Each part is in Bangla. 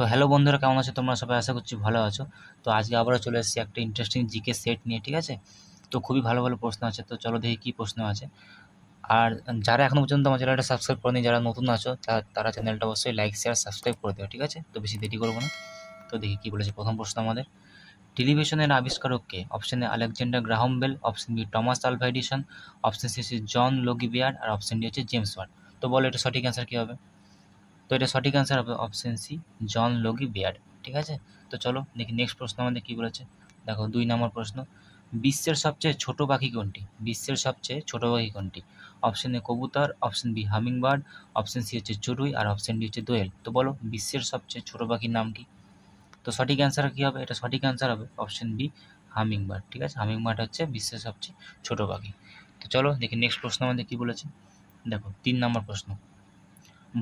তো হ্যালো বন্ধুরা, কেমন আছো তোমরা সবাই? আশা করছি ভালো আছো। তো আজকে আবারও চলে এসেছি একটা ইন্টারেস্টিং জিকে সেট নিয়ে, ঠিক আছে? তো খুবই ভালো ভালো প্রশ্ন আছে, তো চলো দেখি কী প্রশ্ন আছে। আর যারা এখনও পর্যন্ত আমার চ্যানেলটা সাবস্ক্রাইব করেনি, যারা নতুন আছো তারা চ্যানেলটা অবশ্যই লাইক শেয়ার সাবস্ক্রাইব করে দেবে, ঠিক আছে? তো বেশি দেরি করবো না, তো দেখি কী বলেছে প্রথম প্রশ্ন আমাদের। টেলিভিশনের আবিষ্কারক কে? Option A Alexander Graham Bell, option B Thomas Alva Edison, option C হচ্ছে জন লোগি বেয়ার্ড, আর অপশন ডি হচ্ছে জেমস ওয়াট। তো বলো এটা সঠিক অ্যান্সার কী হবে? তো এটা সঠিক অ্যান্সার হবে অপশন সি, জন লোগি বেয়ার্ড, ঠিক আছে? তো চলো দেখি নেক্সট প্রশ্ন আমাদের কী বলেছে। দেখো 2 নম্বর প্রশ্ন, বিশ্বের সবচেয়ে ছোট পাখি কোনটি? বিশ্বের সবচেয়ে ছোট পাখি কোনটি? অপশন এ কবুতর, option B hummingbird, option C হচ্ছে চড়ুই, আর অপশন ডি হচ্ছে দোয়েল। তো বলো বিশ্বের সবচেয়ে ছোট পাখির নাম কি? তো সঠিক অ্যান্সার কী হবে? এটা সঠিক অ্যান্সার হবে অপশন বি, হামিংবার্ড, ঠিক আছে? হামিংবার্ড হচ্ছে বিশ্বের সবচেয়ে ছোট পাখি। তো চলো দেখি নেক্সট প্রশ্ন আমাদের কী বলেছে। দেখো 3 নম্বর প্রশ্ন,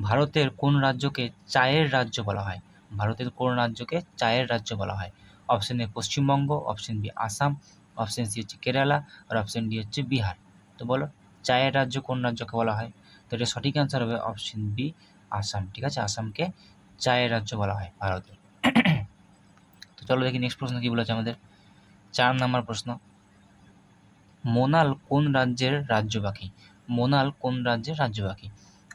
ভারতের কোন রাজ্যকে চায়ের রাজ্য বলা হয়? ভারতের কোন রাজ্যকে চায়ের রাজ্য বলা হয়? Option A Paschimbanga, option B Assam, option C হচ্ছে কেরালা, আর অপশন ডি হচ্ছে বিহার। তো বলো চায়ের রাজ্য কোন রাজ্যকে বলা হয়? তো এটা সঠিক অ্যান্সার হবে অপশন বি, আসাম, ঠিক আছে? আসামকে চায়ের রাজ্য বলা হয় ভারতের। তো চলো দেখি নেক্সট প্রশ্ন কী বলেছে আমাদের। 4 নম্বর প্রশ্ন, মোনাল কোন রাজ্যের রাজ্য পাখি? মোনাল কোন রাজ্যের রাজ্য পাখি?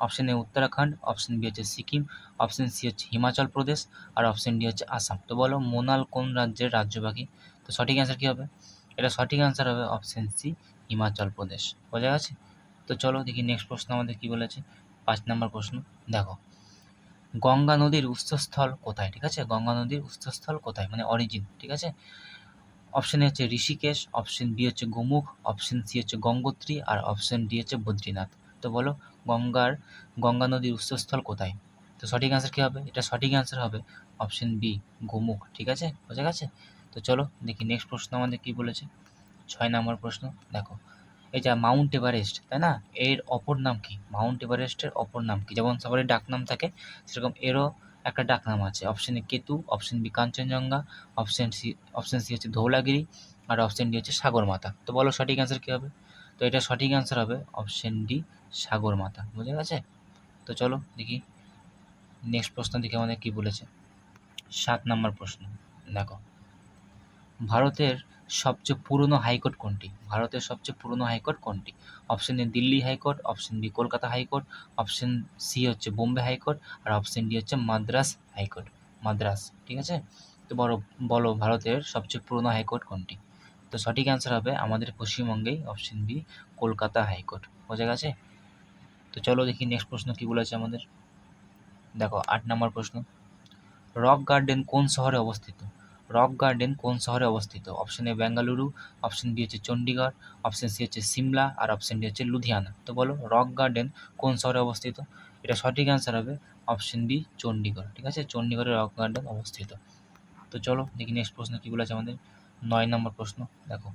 Option A Uttarakhand, option B হচ্ছে সিকিম, অপশন সি হচ্ছে হিমাচল প্রদেশ, আর অপশন ডি হচ্ছে আসাম। তো বলো মোনাল কোন রাজ্যের রাজ্য পাখি? তো সঠিক অ্যান্সার কী হবে? এটা সঠিক অ্যান্সার হবে অপশন সি, হিমাচল প্রদেশ। বোঝা গেছে? তো চলো দেখি নেক্সট প্রশ্ন আমাদের কী বলেছে। 5 নম্বর প্রশ্ন, দেখো গঙ্গা নদীর উৎসস্থল কোথায়? ঠিক আছে, গঙ্গা নদীর উৎসস্থল কোথায়, মানে অরিজিন, ঠিক আছে? অপশন এ হচ্ছে ঋষিকেশ, অপশন বি হচ্ছে গোমুখ, অপশন সি হচ্ছে গঙ্গোত্রী, আর অপশন ডি হচ্ছে বদ্রীনাথ। তো বলো গঙ্গা নদীর উৎসস্থল কোথায়? তো সঠিক অ্যান্সার কী হবে? এটা সঠিক অ্যান্সার হবে অপশন বি, গোমুখ, ঠিক আছে? বোঝা গেছে? তো চলো দেখি নেক্সট প্রশ্ন আমাদের কী বলেছে। 6 নম্বর প্রশ্ন, দেখো এই যে মাউন্ট এভারেস্ট, তাই না, এর অপর নাম কি? মাউন্ট এভারেস্টের অপর নাম কি? যেমন সবারই ডাকনাম থাকে, সেরকম এরও একটা ডাকনাম আছে। Option A Ketu, option B Kanchenjunga, option C হচ্ছে ধৌলাগিরি, আর অপশন ডি হচ্ছে সাগরমাথা। তো বলো সঠিক অ্যান্সার কী হবে? তো এটা সঠিক অ্যান্সার হবে অপশন ডি, সাগরমাথা। বুঝে গেছে? তো চলো দেখি নেক্সট প্রশ্ন দেখে আমাদের কী বলেছে। 7 নম্বর প্রশ্ন, দেখো ভারতের সবচেয়ে পুরনো হাইকোর্ট কোনটি? ভারতের সবচেয়ে পুরনো হাইকোর্ট কোনটি? Option A Delhi high court, option B Kolkata high court, option C হচ্ছে বোম্বে হাইকোর্ট, আর অপশন ডি হচ্ছে মাদ্রাস হাইকোর্ট, মাদ্রাস, ঠিক আছে? তো বলো ভারতের সবচেয়ে পুরনো হাইকোর্ট কোনটি? তো সঠিক অ্যান্সার হবে আমাদের পশ্চিমবঙ্গেই, অপশন বি, কলকাতা হাইকোর্ট। বোঝা গেছে? তো চলো দেখি নেক্সট প্রশ্ন কী বলেছে আমাদের। দেখো 8 নম্বর প্রশ্ন, রক গার্ডেন কোন শহরে অবস্থিত? রক গার্ডেন কোন শহরে অবস্থিত? Option A Bengaluru, option B হচ্ছে চণ্ডীগড়, অপশন সি হচ্ছে সিমলা, আর অপশন ডি হচ্ছে লুধিয়ানা। তো বলো রক গার্ডেন কোন শহরে অবস্থিত? এটা সঠিক অ্যান্সার হবে অপশন বি, চণ্ডীগড়, ঠিক আছে? চণ্ডীগড়ে রক গার্ডেন অবস্থিত। তো চলো দেখি নেক্সট প্রশ্ন কী বলেছে আমাদের। 9 নম্বর প্রশ্ন, দেখো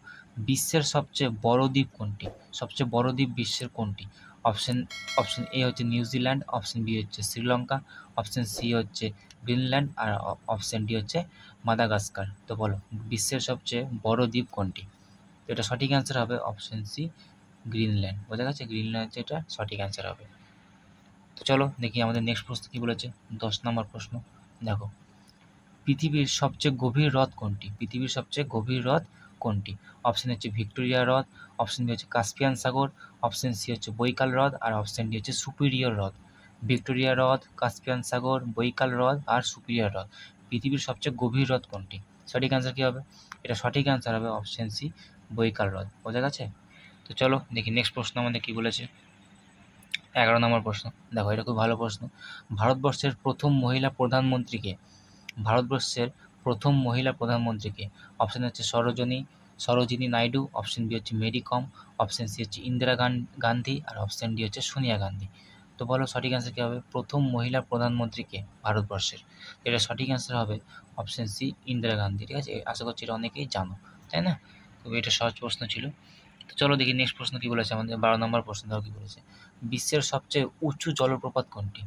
বিশ্বের সবচেয়ে বড় দ্বীপ কোনটি? সবচেয়ে বড় দ্বীপ বিশ্বের কোনটি? অপশন অপশন এ হচ্ছে নিউজিল্যান্ড, অপশন বি হচ্ছে শ্রীলঙ্কা, অপশন সি হচ্ছে গ্রিনল্যান্ড, আর অপশন ডি হচ্ছে মাদাগাস্কার। তো বলো বিশ্বের সবচেয়ে বড় দ্বীপ কোনটি? তো এটা সঠিক অ্যান্সার হবে অপশন সি, গ্রিনল্যান্ড। বোঝা গেছে? গ্রিনল্যান্ড হচ্ছে এটা সঠিক অ্যান্সার হবে। তো চলো দেখি আমাদের নেক্সট প্রশ্ন কী বলেছে। 10 নম্বর প্রশ্ন, দেখো পৃথিবীর সবচেয়ে গভীর হ্রদ কোনটি? পৃথিবীর সবচেয়ে গভীর হ্রদ কোনটি? অপশন হচ্ছে ভিক্টোরিয়া হ্রদ, অপশন বি হচ্ছে কাস্পিয়ান সাগর, অপশন সি হচ্ছে বৈকাল হ্রদ, আর অপশন ডি হচ্ছে সুপিরিয়র হ্রদ। ভিক্টোরিয়া হ্রদ, কাস্পিয়ান সাগর, বৈকাল হ্রদ, আর সুপিরিয়র হ্রদ। পৃথিবীর সবচেয়ে গভীর হ্রদ কোনটি? সঠিক অ্যান্সার কী হবে? এটা সঠিক অ্যান্সার হবে অপশন সি, বৈকাল হ্রদ। বোঝা গেছে? তো চলো দেখি নেক্সট প্রশ্ন আমাদের কী বলেছে। 11 নম্বর প্রশ্ন, দেখো এটা খুব ভালো প্রশ্ন। ভারতবর্ষের প্রথম মহিলা প্রধানমন্ত্রীকে? ভারতবর্ষের প্রথম মহিলা প্রধানমন্ত্রীকে? অপশন হচ্ছে সরোজিনী নাইডু, অপশন বি হচ্ছে মেরি কম, অপশন সি হচ্ছে ইন্দিরা গান্ধী, আর অপশন ডি হচ্ছে সোনিয়া গান্ধী। তো বলো সঠিক অ্যান্সার কী হবে? প্রথম মহিলা প্রধানমন্ত্রীকে ভারতবর্ষের? এটা সঠিক অ্যান্সার হবে অপশন সি, ইন্দিরা গান্ধী, ঠিক আছে? আশা করছি এটা অনেকেই জানো, তাই না? তো এটা সহজ প্রশ্ন ছিল। তো চলো দেখি নেক্সট প্রশ্ন কী বলেছে আমাদের। 12 নম্বর প্রশ্ন দেখো কী বলেছে। বিশ্বের সবচেয়ে উঁচু জলপ্রপাত কোনটি?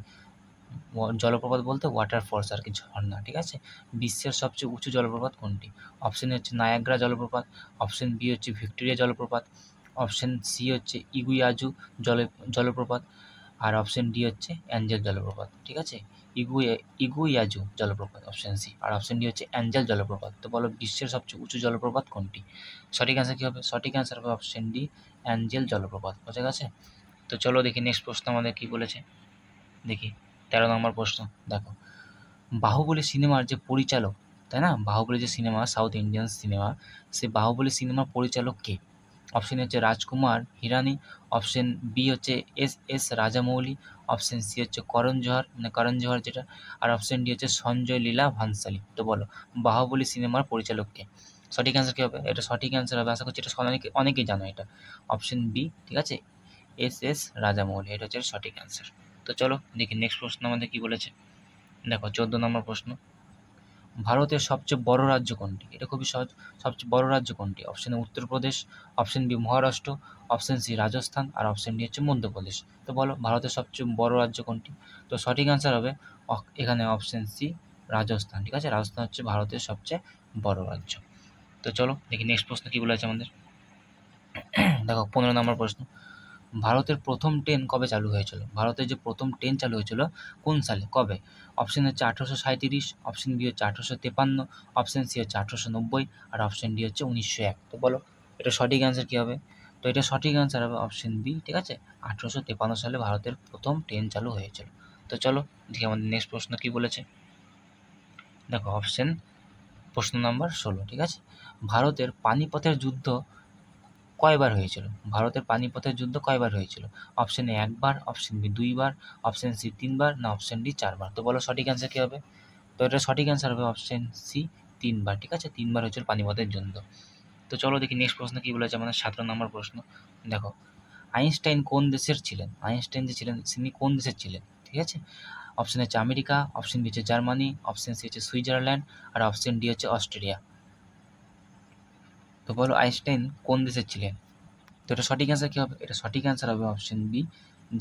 জলপ্রপাত বলতে ওয়াটারফলস আর কি, ঝর্ণা, ঠিক আছে? বিশ্বের সবচেয়ে উঁচু জলপ্রপাত কোনটি? অপশন এ হচ্ছে নায়াগ্রা জলপ্রপাত, অপশন বি হচ্ছে ভিক্টোরিয়া জলপ্রপাত, অপশন সি হচ্ছে ইগুয়াজু জলপ্রপাত, আর অপশন ডি হচ্ছে অ্যাঞ্জেল জলপ্রপাত, ঠিক আছে? ইগুয়াজু জলপ্রপাত, অপশন সি। আর অপশন ডি হচ্ছে অ্যাঞ্জেল জলপ্রপাত। তো বলো বিশ্বের সবচেয়ে উঁচু জলপ্রপাত কোনটি? সঠিক অ্যান্সার কী হবে? সঠিক অ্যান্সার হবে অপশন ডি, অ্যাঞ্জেল জলপ্রপাত। বোঝা গেছে? তো চলো দেখি নেক্সট প্রশ্ন আমাদের কী বলেছে। দেখি 13 নম্বর প্রশ্ন। দেখো, বাহুবলী সিনেমার যে পরিচালক, তাই না, বাহুবলী যে সিনেমা, সাউথ ইন্ডিয়ান সিনেমা, সেই বাহুবলী সিনেমার পরিচালক কে? অপশন হচ্ছে রাজকুমার হিরানি, অপশন বি হচ্ছে এস রাজামৌলি, অপশন সি হচ্ছে করণ জোহর, মানে করণ জোহর যেটা, আর অপশন ডি হচ্ছে সঞ্জয় লীলা ভানসালী। তো বলো বাহুবলী সিনেমার পরিচালক কে? সঠিক অ্যান্সার কী হবে? এটা সঠিক অ্যান্সার হবে, আশা করছি এটা অনেকেই জানো এটা, অপশন বি, ঠিক আছে, এস রাজামৌলি, এটা হচ্ছে সঠিক অ্যান্সার। তো চলো দেখি নেক্সট প্রশ্ন আমাদের কী বলেছে। দেখো 14 নম্বর প্রশ্ন। ভারতের সবচেয়ে বড় রাজ্য কোনটি? এটা খুবই সহজ। সবচেয়ে বড় রাজ্য কোনটি? Option A Uttar Pradesh, option B Maharashtra, option C Rajasthan, আর অপশন ডি হচ্ছে মধ্যপ্রদেশ। তো বলো ভারতের সবচেয়ে বড় রাজ্য কোনটি? তো সঠিক অ্যান্সার হবে এখানে অপশন সি, রাজস্থান। ঠিক আছে, রাজস্থান হচ্ছে ভারতের সবচেয়ে বড় রাজ্য। তো চলো দেখি নেক্সট প্রশ্ন কী বলেছে আমাদের। দেখো 15 নম্বর প্রশ্ন। ভারতের প্রথম ট্রেন কবে চালু হয়েছিল? ভারতের যে প্রথম ট্রেন চালু হয়েছিল কোন সালে, কবে? অপশন হচ্ছে 1837, অপশন বি হচ্ছে 1853, অপশন সি হচ্ছে 1890, আর অপশন ডি হচ্ছে 1901। তো বলো এটা সঠিক অ্যান্সার কী হবে? তো এটা সঠিক অ্যান্সার হবে অপশন বি, ঠিক আছে, 1853 সালে ভারতের প্রথম ট্রেন চালু হয়েছিল। তো চলো দেখি আমাদের নেক্সট প্রশ্ন কী বলেছে। দেখো প্রশ্ন নাম্বার 16, ঠিক আছে। ভারতের পানিপথের যুদ্ধ কয়বার হয়েছিল? ভারতের পানিপথের যুদ্ধ কয়বার হয়েছিল? অপশন এ একবার, অপশন বি দুইবার, অপশন সি তিনবার, না অপশন ডি চারবার। তো বলো সঠিক অ্যান্সার কী হবে? তো এটা সঠিক অ্যান্সার হবে অপশন সি, তিনবার। ঠিক আছে, তিনবার হয়েছিল পানিপথের যুদ্ধ। তো চলো দেখি নেক্সট প্রশ্ন কী বলেছে আমাদের 17 নম্বর প্রশ্ন। দেখো, আইনস্টাইন কোন দেশের ছিলেন? আইনস্টাইন যে ছিলেন তিনি কোন দেশের ছিলেন? ঠিক আছে, অপশন হচ্ছে আমেরিকা, অপশন বি হচ্ছে জার্মানি, অপশন সি হচ্ছে সুইজারল্যান্ড, আর অপশন ডি হচ্ছে অস্ট্রেলিয়া। তো বলো আইনস্টাইন কোন দেশের ছিলেন? তো এটা সঠিক অ্যান্সার কী হবে? এটা সঠিক অ্যান্সার হবে অপশন বি,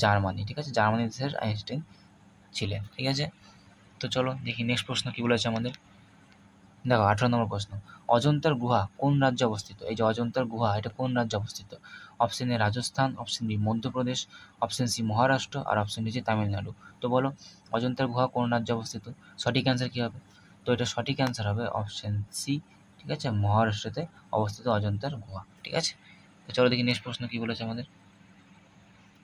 জার্মানি। ঠিক আছে, জার্মানি দেশের আইনস্টাইন ছিলেন। ঠিক আছে, তো চলো দেখি নেক্সট প্রশ্ন কী বলেছে আমাদের। দেখো 18 নম্বর প্রশ্ন। অজন্তার গুহা কোন রাজ্যে অবস্থিত? এই যে অজন্তার গুহা, এটা কোন রাজ্যে অবস্থিত? Option A Rajasthan, option B Madhya Pradesh, option C Maharashtra, আর অপশন ডি হচ্ছে তামিলনাড়ু। তো বলো অজন্তার গুহা কোন রাজ্যে অবস্থিত? সঠিক অ্যান্সার কী হবে? তো এটা সঠিক অ্যান্সার হবে অপশন সি, ঠিক আছে, মহারাষ্ট্রতে অবস্থিত অজন্তার গুহা। ঠিক আছে, তো চলো দেখি নেক্সট প্রশ্ন কী বলেছে আমাদের।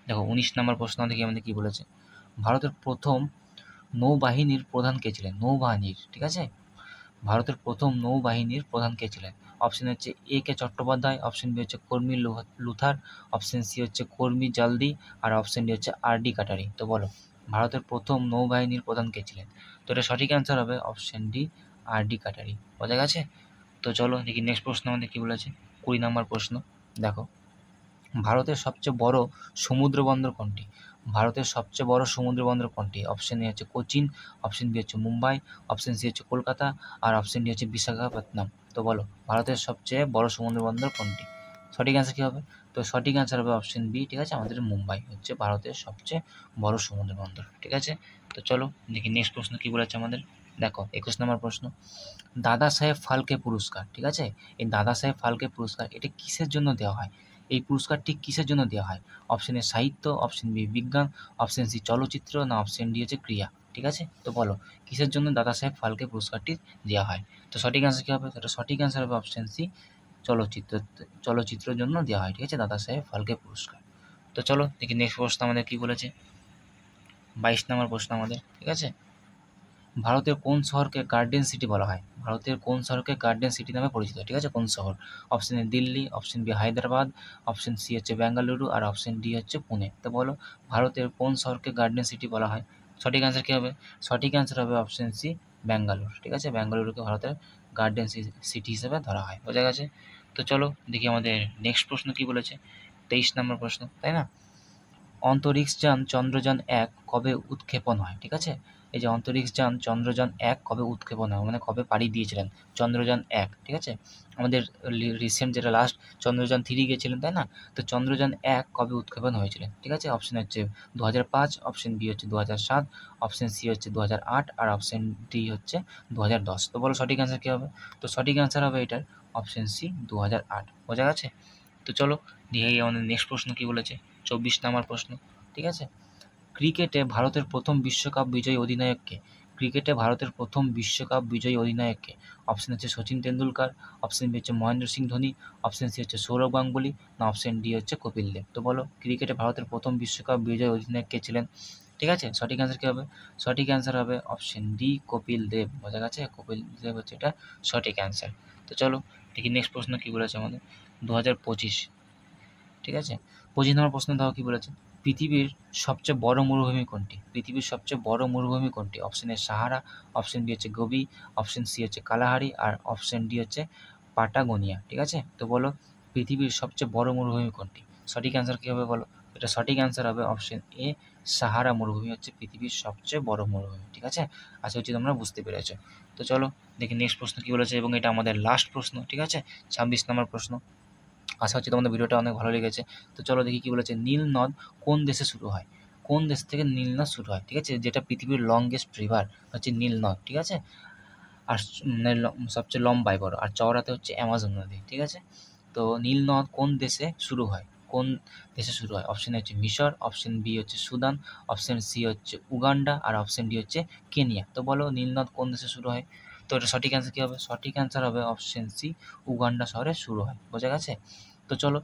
দেখো 19 নম্বর প্রশ্ন দেখি আমাদের কী বলেছে। ভারতের প্রথম নৌবাহিনীর প্রধান কে ছিলেন? নৌবাহিনীর, ঠিক আছে, ভারতের প্রথম নৌবাহিনীর প্রধান কে ছিলেন? অপশন হচ্ছে এ কে চট্টোপাধ্যায়, অপশন বি হচ্ছে কর্মী লুথার, অপশন সি হচ্ছে কর্মী জালদি, আর অপশন ডি হচ্ছে আর ডি কাটারি। তো বলো ভারতের প্রথম নৌবাহিনীর প্রধান কে ছিলেন? তো এটা সঠিক অ্যান্সার হবে অপশন ডি, আর ডি কাটারি। বোঝা গেছে? তো চলো দেখি নেক্সট প্রশ্ন আমাদের কী বলেছে। 20 নম্বর প্রশ্ন। দেখো, ভারতের সবচেয়ে বড় সমুদ্র বন্দর কোনটি? ভারতের সবচেয়ে বড় সমুদ্র বন্দর কোনটি? অপশন এ হচ্ছে কোচিন, অপশন বি হচ্ছে মুম্বাই, অপশন সি হচ্ছে কলকাতা, আর অপশন ডি হচ্ছে বিশাখাপত্তনম। তো বলো ভারতের সবচেয়ে বড় সমুদ্র বন্দর কোনটি? সঠিক অ্যান্সার কী হবে? তো সঠিক অ্যান্সার হবে অপশন বি, ঠিক আছে, আমাদের মুম্বাই হচ্ছে ভারতের সবচেয়ে বড় সমুদ্র বন্দর। ঠিক আছে, তো চলো দেখি নেক্সট প্রশ্ন কী বলেছে আমাদের। দেখো 21 নম্বর প্রশ্ন। দাদা সাহেব ফালকে পুরস্কার, ঠিক আছে, এই দাদা সাহেব ফালকে পুরস্কার এটা কিসের জন্য দেওয়া হয়? এই পুরস্কারটি কিসের জন্য দেওয়া হয়? অপশন এ সাহিত্য, অপশন বি বিজ্ঞান, অপশন সি চলচ্চিত্র, না অপশন ডি হচ্ছে ক্রীড়া। ঠিক আছে, তো বলো কিসের জন্য দাদা সাহেব ফালকে পুরস্কারটি দেওয়া হয়? তো সঠিক অ্যান্সার কী হবে? তো সঠিক অ্যান্সার হবে অপশন সি, চলচ্চিত্র, চলচ্চিত্রের জন্য দেওয়া হয়। ঠিক আছে, দাদা সাহেব ফালকে পুরস্কার। তো চলো দেখি নেক্সট প্রশ্ন আমাদের কী বলেছে। 22 নম্বর প্রশ্ন আমাদের, ঠিক আছে। ভারতের কোন শহরকে গার্ডেন সিটি বলা হয়? ভারতের কোন শহরকে গার্ডেন সিটি নামে পরিচিত? ঠিক আছে, কোন শহর? Option A Delhi, option B Hyderabad, option C হচ্ছে বেঙ্গালুরু, আর অপশন ডি হচ্ছে পুনে। তো বলো ভারতের কোন শহরকে গার্ডেন সিটি বলা হয়? সঠিক অ্যান্সার কী হবে? সঠিক অ্যান্সার হবে অপশন সি, ব্যাঙ্গালোর। ঠিক আছে, ব্যাঙ্গালুরুকে ভারতের গার্ডেন সিটি হিসেবে ধরা হয়। বোঝা গেছে? তো চলো দেখি আমাদের নেক্সট প্রশ্ন কী বলেছে। 23 নম্বর প্রশ্ন, তাই না। অন্তরিক্ষযান চন্দ্রযান-1 কবে উৎক্ষেপণ হয়? ঠিক আছে, এই যে অন্তরিক্ষযান চন্দ্রযান-1 কবে উৎক্ষেপণ হয়, মানে কবে পাড়ি দিয়েছিলেন চন্দ্রযান-1, ঠিক আছে। আমাদের রিসেন্ট যেটা লাস্ট চন্দ্রযান-3 গিয়েছিলেন, তাই না। তো চন্দ্রযান-1 কবে উৎক্ষেপণ হয়েছিলেন? ঠিক আছে, অপশন হচ্ছে 2005, অপশন বি হচ্ছে 2007, অপশন সি হচ্ছে 2008, আর অপশন ডি হচ্ছে 2010। তো বলো সঠিক অ্যান্সার কী হবে? তো সঠিক অ্যান্সার হবে এটার অপশন সি, 2008। বোঝা গেছে? তো চলো দেখি আমাদের নেক্সট প্রশ্ন কী বলেছে। 24 নম্বর প্রশ্ন, ঠিক আছে। ক্রিকেটে ভারতের প্রথম বিশ্বকাপ বিজয়ী অধিনায়ক কে? ক্রিকেটে ভারতের প্রথম বিশ্বকাপ বিজয়ী অধিনায়ক কে? অপশন হচ্ছে সচিন তেন্ডুলকার, অপশন বি হচ্ছে মহেন্দ্র সিং ধোনি, অপশন সি হচ্ছে সৌরভ গাঙ্গুলি, না অপশন ডি হচ্ছে কপিল দেব। তো বলো ক্রিকেটে ভারতের প্রথম বিশ্বকাপ বিজয়ী অধিনায়ক কে ছিলেন? ঠিক আছে, সঠিক অ্যান্সার কী হবে? সঠিক অ্যান্সার হবে অপশন ডি কপিল দেব। বোঝা গেছে, কপিল দেব হচ্ছে এটা সঠিক অ্যান্সার। তো চলো দেখি নেক্সট প্রশ্ন কী বলেছে আমাদের 2025। ঠিক আছে, 25 নম্বর প্রশ্ন দাও কী বলেছে। পৃথিবীর সবচেয়ে বড় মরুভূমি কোনটি? পৃথিবীর সবচেয়ে বড় মরুভূমি কোনটি? Option A Sahara, option B হচ্ছে গোবি, অপশন সি হচ্ছে কালাহারি, আর অপশন ডি হচ্ছে পাটাগোনিয়া। ঠিক আছে, তো বলো পৃথিবীর সবচেয়ে বড় মরুভূমি কোনটি? সঠিক অ্যান্সার কী হবে বলো? এটা সঠিক অ্যান্সার হবে অপশন এ সাহারা মরুভূমি হচ্ছে পৃথিবীর সবচেয়ে বড় মরুভূমি। ঠিক আছে, আশা করছি তোমরা বুঝতে পেরেছো। তো চলো দেখি নেক্সট প্রশ্ন কী বলেছে, এবং এটা আমাদের লাস্ট প্রশ্ন। ঠিক আছে, 26 নম্বর প্রশ্ন। আশা হচ্ছে তোমাদের ভিডিওটা অনেক ভালো লেগেছে। তো চলো দেখি কী বলেছে। নীল নদ কোন দেশে শুরু হয়? কোন দেশ থেকে নীল নদ শুরু হয়? ঠিক আছে, যেটা পৃথিবীর লংগেস্ট রিভার হচ্ছে নীল নদ। ঠিক আছে, আর মানে সবচেয়ে লম্বায় বড়, আর চওড়াতে হচ্ছে অ্যামাজন নদী। ঠিক আছে, তো নীল নদ কোন দেশে শুরু হয়? কোন দেশে শুরু হয়? অপশন এ হচ্ছে মিশর, অপশন বি হচ্ছে সুদান, অপশন সি হচ্ছে উগান্ডা, আর অপশন ডি হচ্ছে কেনিয়া। তো বলো নীল নদ কোন দেশে শুরু হয়? তো এটা সঠিক অ্যান্সার কী হবে? সঠিক অ্যান্সার হবে অপশন সি উগান্ডা শহরে শুরু হয়। বোঝা গেছে? তো চলো,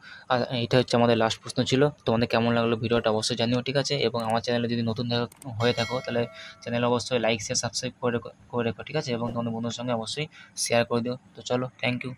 এটা হচ্ছে আমাদের লাস্ট প্রশ্ন ছিল। তোমাদের কেমন লাগলো ভিডিওটা অবশ্যই জানিও। ঠিক আছে, এবং আমার চ্যানেলে যদি নতুন হয়ে থাকো তাহলে চ্যানেল অবশ্যই লাইক শেয়ার সাবস্ক্রাইব করে রেখো। ঠিক আছে, এবং তোমাদের বন্ধুর সঙ্গে অবশ্যই শেয়ার করে দিও। তো চলো, থ্যাংক ইউ।